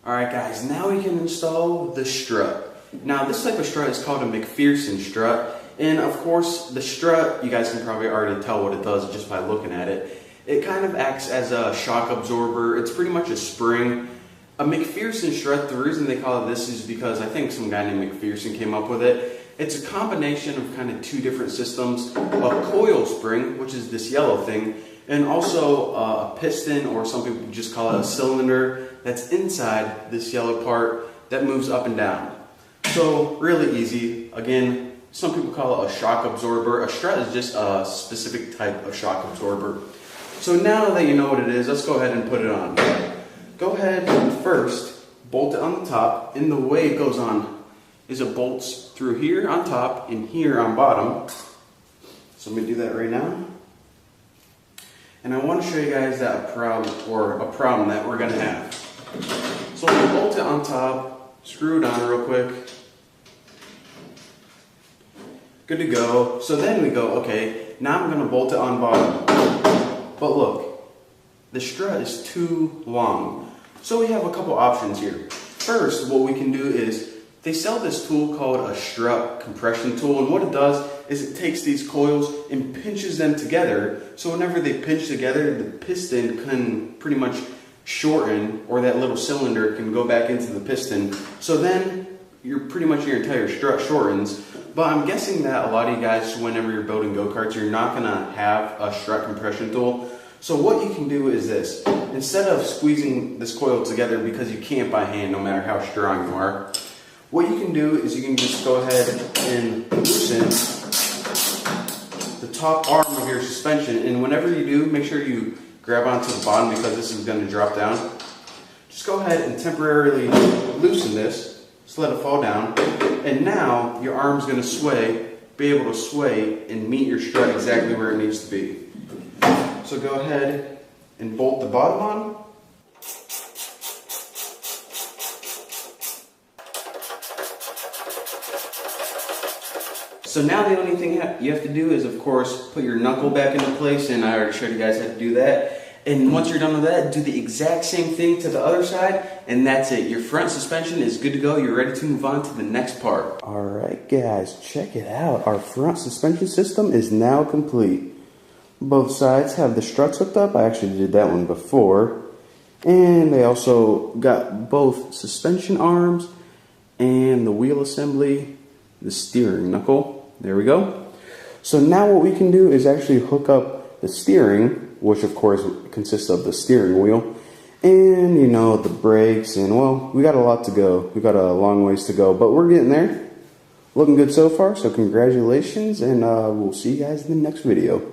Alright guys, now we can install the strut. Now this type of strut is called a McPherson strut, and of course the strut, you guys can probably already tell what it does just by looking at it. It kind of acts as a shock absorber. It's pretty much a spring. A McPherson strut, the reason they call it this is because I think some guy named McPherson came up with it. It's a combination of kind of two different systems, a coil spring, which is this yellow thing, and also a piston, or some people just call it a cylinder, that's inside this yellow part that moves up and down. So really easy. Again, some people call it a shock absorber. A strut is just a specific type of shock absorber. So now that you know what it is, let's go ahead and put it on. Go ahead and first bolt it on the top, and the way it goes on is it bolts through here on top and here on bottom. So let me do that right now. And I want to show you guys that a problem that we're going to have. So we'll bolt it on top, screw it on real quick. Good to go. So then we go, okay, now I'm going to bolt it on bottom. But look, the strut is too long. So we have a couple options here. First, what we can do is, they sell this tool called a strut compression tool, and what it does is it takes these coils and pinches them together, so whenever they pinch together, the piston can pretty much shorten, or that little cylinder can go back into the piston, so then your entire strut shortens. But I'm guessing that a lot of you guys, whenever you're building go-karts, you're not going to have a strut compression tool. So what you can do is this. Instead of squeezing this coil together, because you can't by hand no matter how strong you are, what you can do is you can just go ahead and loosen the top arm of your suspension, and whenever you do, make sure you grab onto the bottom because this is going to drop down. Just go ahead and temporarily loosen this, just let it fall down, and now your arm's going to be able to sway and meet your strut exactly where it needs to be. So go ahead and bolt the bottom on. So now the only thing you have to do is, of course, put your knuckle back into place, and I already showed you guys how to do that. And once you're done with that, do the exact same thing to the other side, and that's it. Your front suspension is good to go. You're ready to move on to the next part. Alright guys, check it out. Our front suspension system is now complete. Both sides have the struts hooked up. I actually did that one before. And they also got both suspension arms and the wheel assembly, the steering knuckle. There we go. So now what we can do is actually hook up the steering, which of course consists of the steering wheel, and you know, the brakes, and well, we got a lot to go. We got a long ways to go, but we're getting there. Looking good so far, so congratulations, and we'll see you guys in the next video.